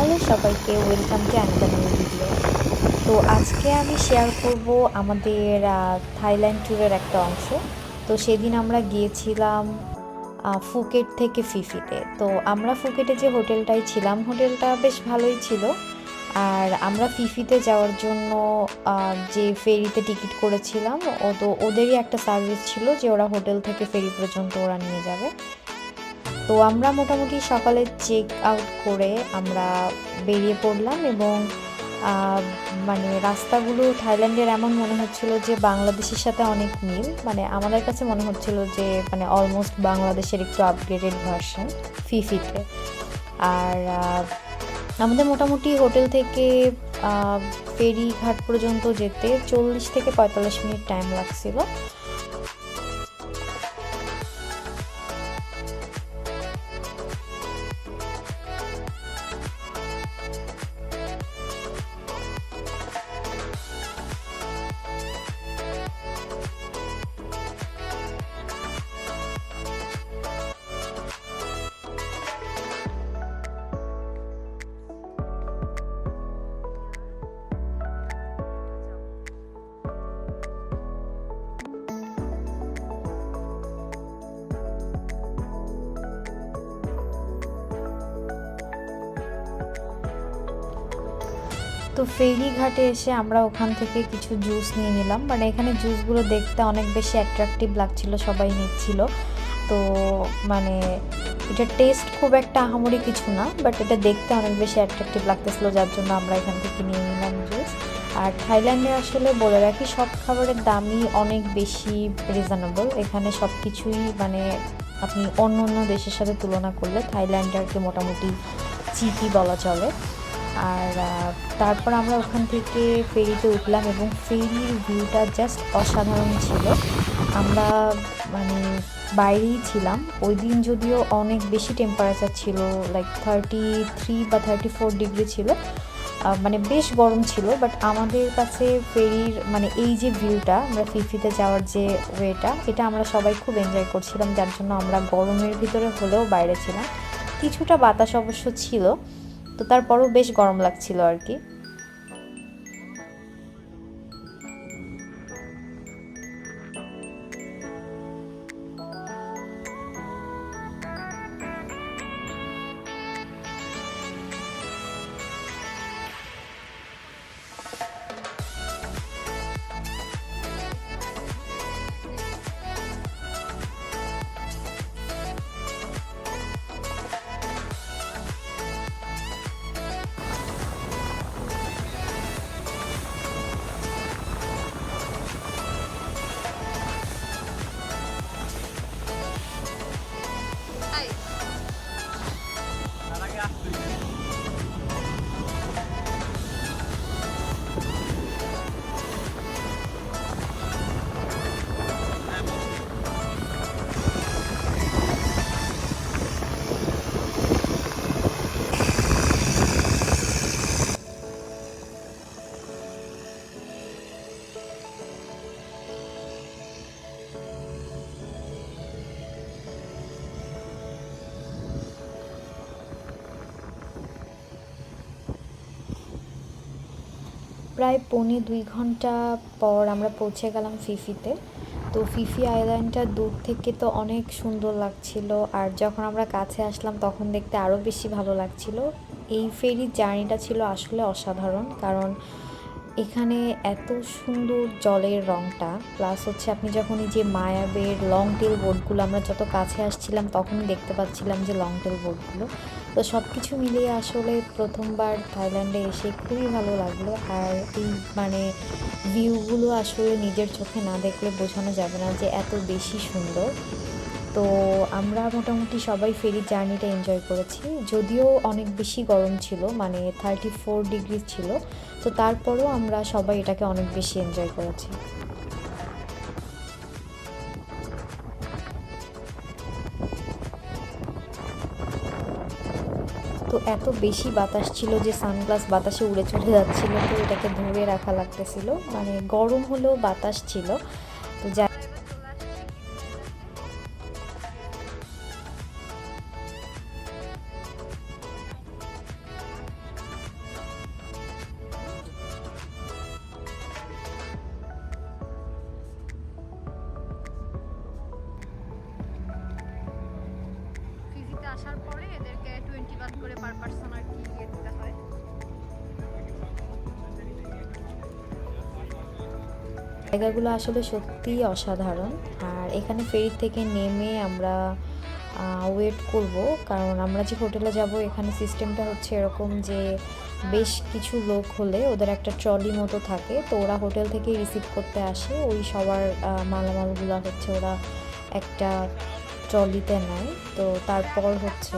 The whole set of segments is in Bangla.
হ্যালো সবাইকে, welcome to another new video. তো আজকে আমি শেয়ার করব আমাদের থাইল্যান্ড ট্যুরের একটা অংশ। তো সেদিন আমরা গিয়েছিলাম ফুকেট থেকে ফিফিতে। তো আমরা ফুকেটে যে হোটেলটায় ছিলাম, হোটেলটা বেশ ভালোই ছিল। আর আমরা ফিফিতে যাওয়ার জন্য যে ফেরিতে টিকিট করেছিলাম, ও তো ওদেরই একটা সার্ভিস ছিল যে ওরা হোটেল থেকে ফেরি পর্যন্ত ওরা নিয়ে যাবে। তো আমরা মোটামুটি সকালে চেক আউট করে আমরা বেরিয়ে পড়লাম এবং আহ, মানে রাস্তাগুলো থাইল্যান্ডের এমন মনে হচ্ছিল যে বাংলাদেশের সাথে অনেক মিল, মানে আমাদের কাছে মনে হচ্ছিল যে মানে অলমোস্ট বাংলাদেশের একটু আপগ্রেডেড ভার্সন ফিফিতে। আর আমাদের মোটামুটি হোটেল থেকে ফেরি ঘাট পর্যন্ত যেতে 40 থেকে 45 মিনিট টাইম লাগছিল। তো ফেরি ঘাটে এসে আমরা ওখান থেকে কিছু জুস নিয়ে নিলাম, মানে এখানে জুসগুলো দেখতে অনেক বেশি অ্যাট্রাকটিভ লাগছিল, সবাই নিচ্ছিল। তো মানে এটা টেস্ট খুব একটা আহামরি কিছু না, বাট এটা দেখতে অনেক বেশি অ্যাট্রাকটিভ লাগতেছিল, যার জন্য আমরা এখান থেকে নিয়ে নিলাম জুস। আর থাইল্যান্ডে আসলে বলে রাখি, সব খাবারের দামই অনেক বেশি রিজনেবল। এখানে সব কিছুই মানে আপনি অন্য অন্য দেশের সাথে তুলনা করলে থাইল্যান্ডে আর কি মোটামুটি চিপই বলা চলে। আর তারপর আমরা ওখান থেকে ফেরিতে উঠলাম এবং ফেরির ভিউটা জাস্ট অসাধারণ ছিল। আমরা মানে বাইরেই ছিলাম ওই দিন, যদিও অনেক বেশি টেম্পারেচার ছিল, লাইক 33 বা 34 ডিগ্রি ছিল, মানে বেশ গরম ছিল। বাট আমাদের কাছে ফেরির মানে এই যে ভিউটা, আমরা ফিফিতে যাওয়ার যে ওয়েটা, এটা আমরা সবাই খুব এনজয় করছিলাম, যার জন্য আমরা গরমের ভিতরে হলেও বাইরে ছিলাম। কিছুটা বাতাস অবশ্য ছিল, তো তারপরও বেশ গরম লাগছিল আর কি। প্রায় 1.25 ঘন্টা পর আমরা পৌঁছে গেলাম ফিফিতে। তো ফিফি আইল্যান্ডটা দূর থেকে তো অনেক সুন্দর লাগছিল, আর যখন আমরা কাছে আসলাম তখন দেখতে আরও বেশি ভালো লাগছিল। এই ফেরির জার্নিটা ছিল আসলে অসাধারণ, কারণ এখানে এত সুন্দর জলের রঙটা, প্লাস হচ্ছে আপনি যখন এই যে মায়াবের লং টেল বোটগুলো, আমরা যত কাছে আসছিলাম তখনই দেখতে পাচ্ছিলাম যে লং টেল বোটগুলো। তো সব কিছু মিলিয়ে আসলে প্রথমবার থাইল্যান্ডে এসে খুবই ভালো লাগলো। আর এই মানে ভিউগুলো আসলে নিজের চোখে না দেখলে বোঝানো যাবে না যে এত বেশি সুন্দর। তো আমরা মোটামুটি সবাই ফেরির জার্নিটা এনজয় করেছি, যদিও অনেক বেশি গরম ছিল, মানে 34 ডিগ্রি ছিল। তো তারপরেও আমরা সবাই এটাকে অনেক বেশি এনজয় করেছি। তো এত বেশি বাতাস ছিল যে সানগ্লাস বাতাসে উড়ে চলে যাচ্ছিল, তো এটাকে ধরে রাখা লাগতেছিল, মানে গরম হলেও বাতাস ছিল। তো যাই আসার পরে এদেরকে 20 বাট করে পার পারসন আর কি দিয়ে দিতে হয়। জায়গাগুলো আসলে সত্যিই অসাধারণ। আর এখানে ফেরি থেকে নেমে আমরা ওয়েট করব, কারণ আমরা যে হোটেলে যাব এখানে সিস্টেমটা হচ্ছে এরকম যে বেশ কিছু লোক হলে ওদের একটা ট্রলি মতো থাকে, তো ওরা হোটেল থেকে রিসিভ করতে আসে, ওই সবার মালামালগুলো হচ্ছে ওরা একটা ট্রলিতে নেয়, তো তারপর হচ্ছে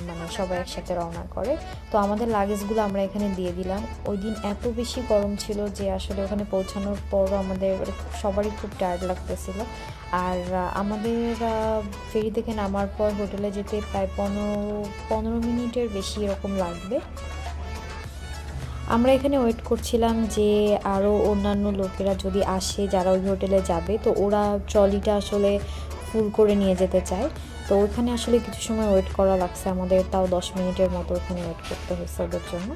মানে সবাই একসাথে রওনা করে। তো আমাদের লাগেজগুলো আমরা এখানে দিয়ে দিলাম। ওই দিন এত বেশি গরম ছিল যে আসলে ওখানে পৌঁছানোর পরও আমাদের সবারই খুব টায়ার্ড লাগতেছিল। আর আমাদের ফেরি থেকে নামার পর হোটেলে যেতে প্রায় 15 মিনিটের বেশি এরকম লাগবে। আমরা এখানে ওয়েট করছিলাম যে আরও অন্যান্য লোকেরা যদি আসে যারা ওই হোটেলে যাবে, তো ওরা ট্রলিটা আসলে ফুল করে নিয়ে যেতে চায়। তো ওইখানে আসলে কিছু সময় ওয়েট করা লাগছে আমাদের, তাও 10 মিনিটের মতো ওখানে ওয়েট করতে হয়েছে ওদের জন্য।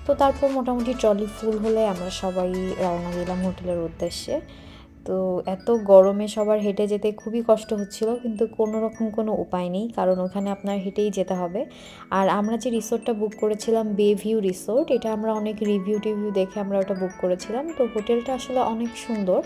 তো তারপর মোটামুটি ট্রলি ফুল হলে আমরা সবাই রওনা দিলাম হোটেলের উদ্দেশ্যে। তো এত গরমে সবার হেঁটে যেতে খুবই কষ্ট হচ্ছিল, কিন্তু কোনো রকম কোনো উপায় নেই, কারণ ওখানে আপনার হেঁটেই যেতে হবে। আর আমরা যে রিসোর্টটা বুক করেছিলাম বে ভিউ রিসোর্ট, এটা আমরা অনেক রিভিউ টিভিউ দেখে আমরা ওটা বুক করেছিলাম। তো হোটেলটা আসলে অনেক সুন্দর।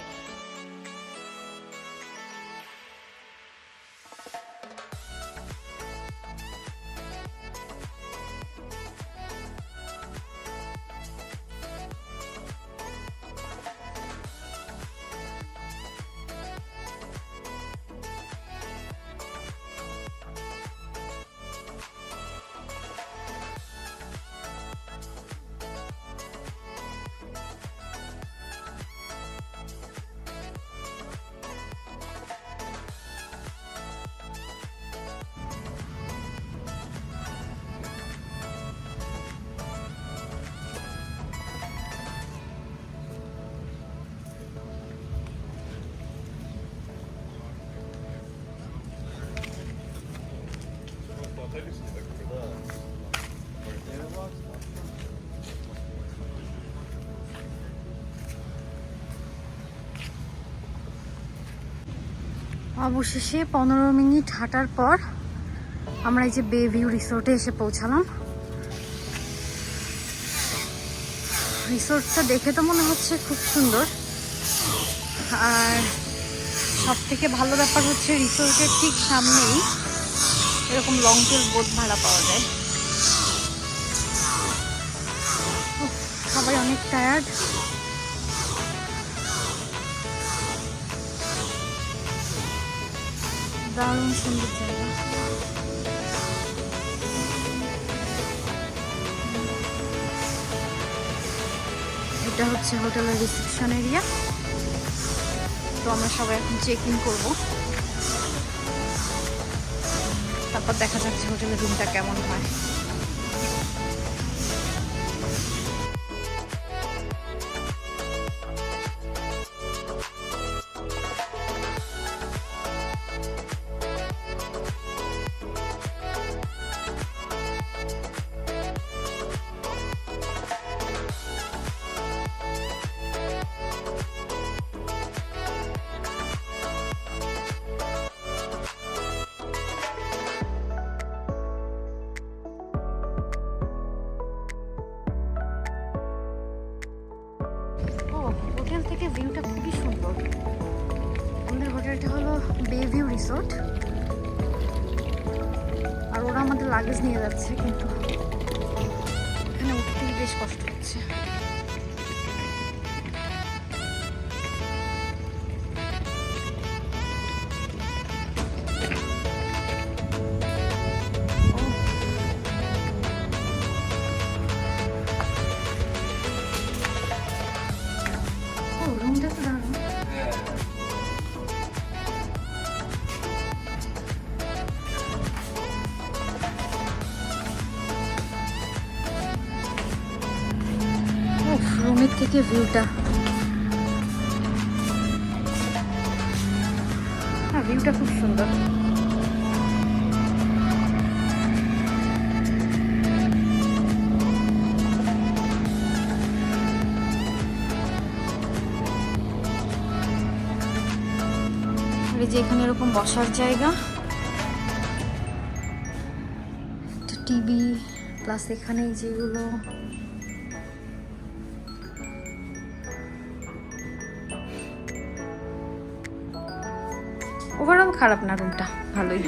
অবশেষে 15 মিনিট হাঁটার পর আমরা এই যে বে ভিউ রিসোর্টে এসে পৌঁছালাম। রিসোর্টটা দেখে তো মনে হচ্ছে খুব সুন্দর, আর সব থেকে ভালো ব্যাপার হচ্ছে রিসোর্টের ঠিক সামনেই এরকম লং টেল বোট ভাড়া পাওয়া যায়। সবাই অনেক টায়ার্ড। দারুণ সুন্দর জায়গা। এটা হচ্ছে হোটেলের রিসেপশন এরিয়া। তো আমরা সবাই এখন চেক ইন করবো, তারপর দেখা যাচ্ছে হোটেলের রুমটা কেমন হয়। হোটেল থেকে ভিউটা খুবই সুন্দর। আমাদের হোটেলটা হলো বে ভিউ রিসোর্ট, আর ওরা আমাদের লাগেজ নিয়ে যাচ্ছে, কিন্তু এখানে উঠতেই বেশ কষ্ট হচ্ছে। রুমটা তো দারুণ। রুমের থেকে ভিউটা, হ্যাঁ ভিউটা খুব সুন্দর। যে এখানে এরকম বসার জায়গা, টিভি প্লাস এখানে যেগুলো ওভারঅল খারাপ না, রুমটা ভালোই।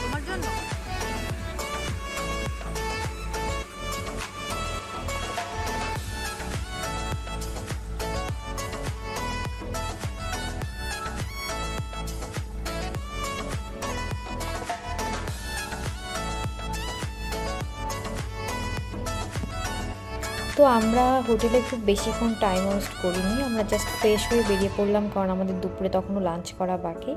তোমার জন্য তো আমরা হোটেলে খুব বেশিক্ষণ টাইম ওয়েস্ট করিনি, আমরা জাস্ট ফ্রেশ হয়ে বেরিয়ে পড়লাম, কারণ আমাদের দুপুরে তখনও লাঞ্চ করা বাকি।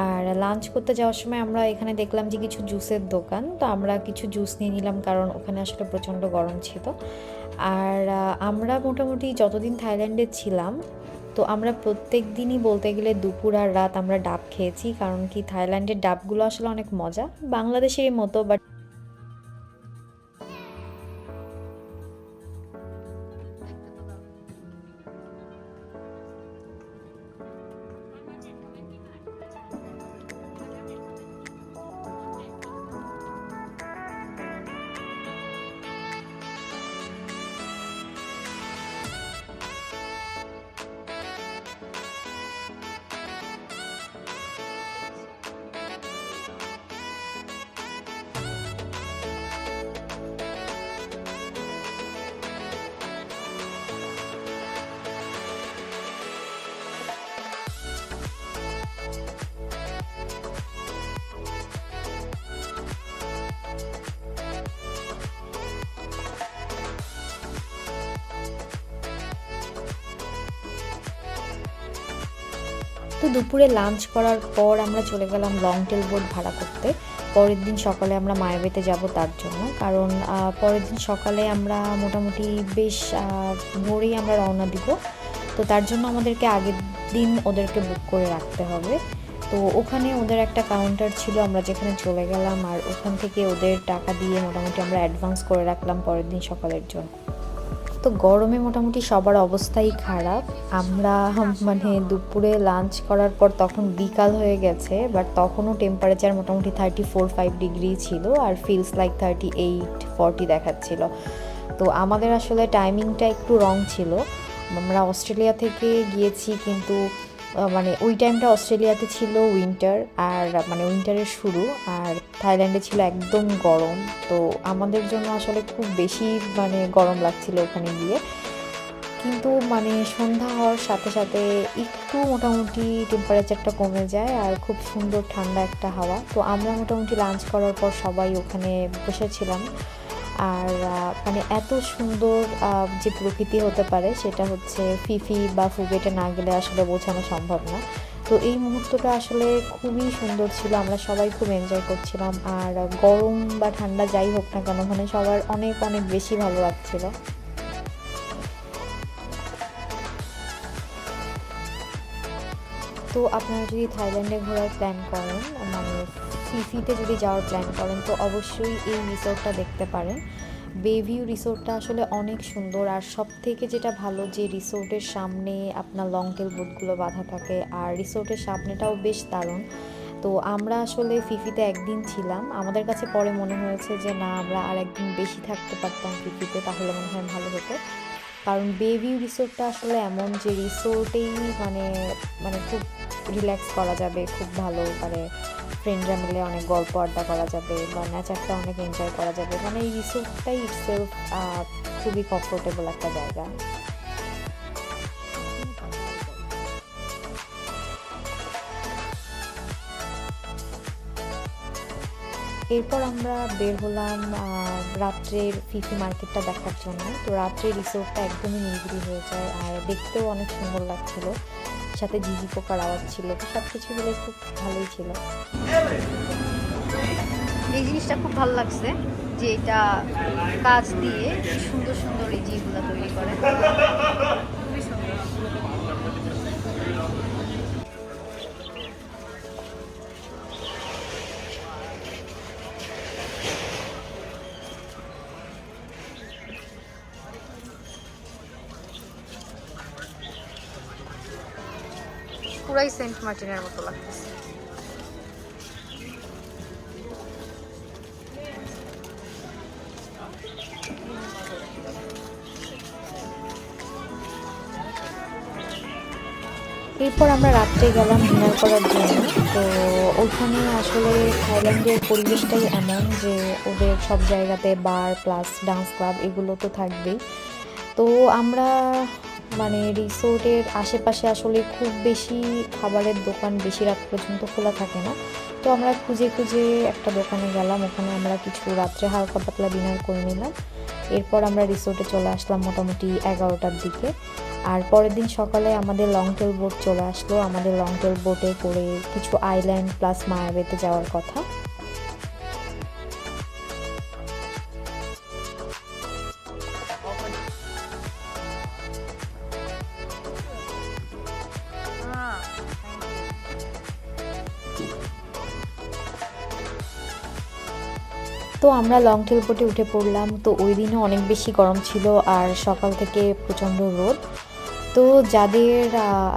আর লাঞ্চ করতে যাওয়ার সময় আমরা এখানে দেখলাম যে কিছু জুসের দোকান, তো আমরা কিছু জুস নিয়ে নিলাম, কারণ ওখানে আসলে প্রচণ্ড গরম ছিল। আর আমরা মোটামুটি যতদিন থাইল্যান্ডে ছিলাম, তো আমরা প্রত্যেক দিনই বলতে গেলে দুপুর আর রাত আমরা ডাব খেয়েছি, কারণ কি থাইল্যান্ডের ডাবগুলো আসলে অনেক মজা, বাংলাদেশের মতো, বাট তো দুপুরে লাঞ্চ করার পর আমরা চলে গেলাম লং টেল বোট ভাড়া করতে। পরের দিন সকালে আমরা মায়াবেতে যাব তার জন্য, কারণ পরের দিন সকালে আমরা মোটামুটি বেশ ভোরেই আমরা রওনা দিব। তো তার জন্য আমাদেরকে আগের দিন ওদেরকে বুক করে রাখতে হবে। তো ওখানে ওদের একটা কাউন্টার ছিল, আমরা যেখানে চলে গেলাম, আর ওখান থেকে ওদের টাকা দিয়ে মোটামুটি আমরা অ্যাডভান্স করে রাখলাম পরের দিন সকালের জন্য। তো গরমে মোটামুটি সবার অবস্থাই খারাপ। আমরা মানে দুপুরে লাঞ্চ করার পর তখন বিকাল হয়ে গেছে, বাট তখনও টেম্পারেচার মোটামুটি 34-35 ডিগ্রি ছিল, আর ফিলস লাইক 38-40 দেখাচ্ছিল। তো আমাদের আসলে টাইমিংটা একটু রং ছিল। আমরা অস্ট্রেলিয়া থেকে গিয়েছি, কিন্তু মানে ওই টাইমটা অস্ট্রেলিয়াতে ছিল উইন্টার, আর মানে উইন্টারের শুরু, আর থাইল্যান্ডে ছিল একদম গরম। তো আমাদের জন্য আসলে খুব বেশি মানে গরম লাগছিল ওখানে গিয়ে। কিন্তু মানে সন্ধ্যা হওয়ার সাথে সাথে একটু মোটামুটি টেম্পারেচারটা কমে যায়, আর খুব সুন্দর ঠান্ডা একটা হাওয়া। তো আমরা মোটামুটি লাঞ্চ করার পর সবাই ওখানে বসেছিলাম। আর মানে এত সুন্দর যে প্রকৃতি হতে পারে সেটা হচ্ছে ফিফি বা ফুকেটে না গেলে আসলে বোঝানো সম্ভব না। তো এই মুহূর্তটা আসলে খুবই সুন্দর ছিল, আমরা সবাই খুব এনজয় করছিলাম। আর গরম বা ঠান্ডা যাই হোক না কেন, মানে সবার অনেক অনেক বেশি ভালো লাগছিল। তো আপনারা যদি থাইল্যান্ডে ঘোরার প্ল্যান করেন, মানে ফিফিতে যদি যাওয়ার প্ল্যান করেন, তো অবশ্যই এই রিসোর্টটা দেখতে পারেন। বেভিউ রিসোর্টটা আসলে অনেক সুন্দর, আর সব থেকে যেটা ভালো যে রিসোর্টের সামনে আপনার লং টেল বোটগুলো বাঁধা থাকে, আর রিসোর্টের সামনেটাও বেশ দারুণ। তো আমরা আসলে ফিফিতে একদিন ছিলাম, আমাদের কাছে পরে মনে হয়েছে যে না, আমরা আর একদিন বেশি থাকতে পারতাম ফিফিতে, তাহলে মনে হয় ভালো হতো। কারণ বেভিউ রিসোর্টটা আসলে এমন যে রিসোর্টেই মানে মানে খুব রিল্যাক্স করা যাবে, খুব ভালো, মানে ফ্রেন্ডরা মিলে অনেক গল্প আড্ডা করা যাবে, বা নেচারটা অনেক এনজয় করা যাবে। মানে এই রিসোর্টটাই ইটসেলফ খুবই কমফোর্টেবল একটা জায়গা। এরপর আমরা বের হলাম রাত্রের ফিফি মার্কেটটা দেখার জন্য। তো রাত্রে রিসোর্টটা একদমই নিরিবিলি হয়ে যায়, আর দেখতেও অনেক সুন্দর লাগছিল, সাথে ঝিঝি পোকার আওয়াজ ছিল। তো সব কিছু মিলে খুব ভালোই ছিল। এই জিনিসটা খুব ভালো লাগছে যে এটা কাঁচ দিয়ে সুন্দর সুন্দর এই জিনিসগুলো তৈরি করে, খুবই সুন্দর। পুরাই সেন্ট মার্টিনের মতো লাগতেছে। এরপর আমরা রাত্রে গেলাম ডিনার করার জন্য। তো ওখানে আসলে থাইল্যান্ডের পরিবেশটাই এমন যে ওদের সব জায়গাতে বার প্লাস ডান্স ক্লাব এগুলো তো থাকবেই। তো আমরা মানে রিসোর্টের আশেপাশে আসলে খুব বেশি খাবারের দোকান বেশি রাত পর্যন্ত খোলা থাকে না। তো আমরা খুঁজে খুঁজে একটা দোকানে গেলাম, ওখানে আমরা কিছু রাত্রে হালকা পাতলা ডিনার করে নিলাম। এরপর আমরা রিসোর্টে চলে আসলাম মোটামুটি 11টার দিকে। আর পরের দিন সকালে আমাদের লং টেল বোট চলে আসলো। আমাদের লং টেল বোটে করে কিছু আইল্যান্ড প্লাস মায়াবেতে যাওয়ার কথা। তো আমরা লং টেল বোটে উঠে পড়লাম। তো ওই দিনও অনেক বেশি গরম ছিল আর সকাল থেকে প্রচণ্ড রোদ। তো যাদের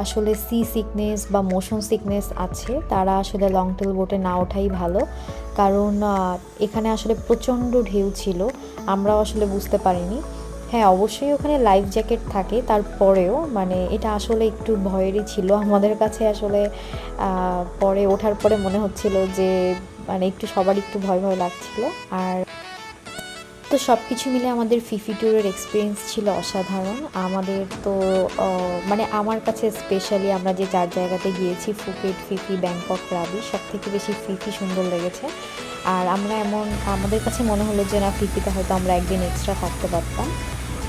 আসলে সি সিকনেস বা মোশন সিকনেস আছে তারা আসলে লং টেল বোটে না ওঠাই ভালো, কারণ এখানে আসলে প্রচণ্ড ঢেউ ছিল, আমরাও আসলে বুঝতে পারিনি। হ্যাঁ, অবশ্যই ওখানে লাইফ জ্যাকেট থাকে, তারপরেও মানে এটা আসলে একটু ভয়েরই ছিল আমাদের কাছে। আসলে পরে ওঠার পরে মনে হচ্ছিল যে মানে একটু সবার একটু ভয় ভয় লাগছিল। আর তো সব কিছু মিলে আমাদের ফিফি ট্যুরের এক্সপিরিয়েন্স ছিল অসাধারণ। আমাদের তো মানে আমার কাছে স্পেশালি আমরা যে 4 জায়গাতে গিয়েছি ফুকেট, ফিফি, ব্যাংকক, ক্রাবি, সব থেকে বেশি ফিফি সুন্দর লেগেছে। আর আমরা আমাদের কাছে মনে হলো যে না, ফিফিতে হয়তো আমরা একদিন এক্সট্রা থাকতে পারতাম।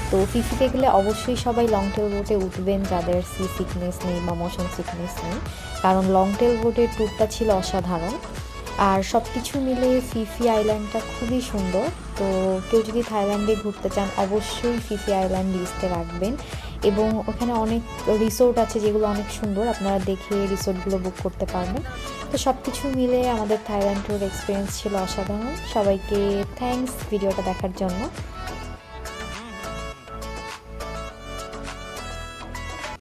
তো ফিফিতে গেলে অবশ্যই সবাই লং টেল বোটে উঠবেন যাদের সি সিকনেস নেই বা মোশন সিকনেস নেই, কারণ লং টেল বোটের ট্যুরটা ছিল অসাধারণ। আর সব কিছু মিলে ফিফি আইল্যান্ডটা খুবই সুন্দর। তো কেউ যদি থাইল্যান্ডে ঘুরতে চান অবশ্যই ফিফি আইল্যান্ড লিস্টে রাখবেন। এবং ওখানে অনেক রিসোর্ট আছে যেগুলো অনেক সুন্দর, আপনারা দেখে রিসোর্টগুলো বুক করতে পারবেন। তো সব কিছু মিলে আমাদের থাইল্যান্ড ট্যুর এক্সপিরিয়েন্স ছিল অসাধারণ। সবাইকে থ্যাঙ্কস ভিডিওটা দেখার জন্য।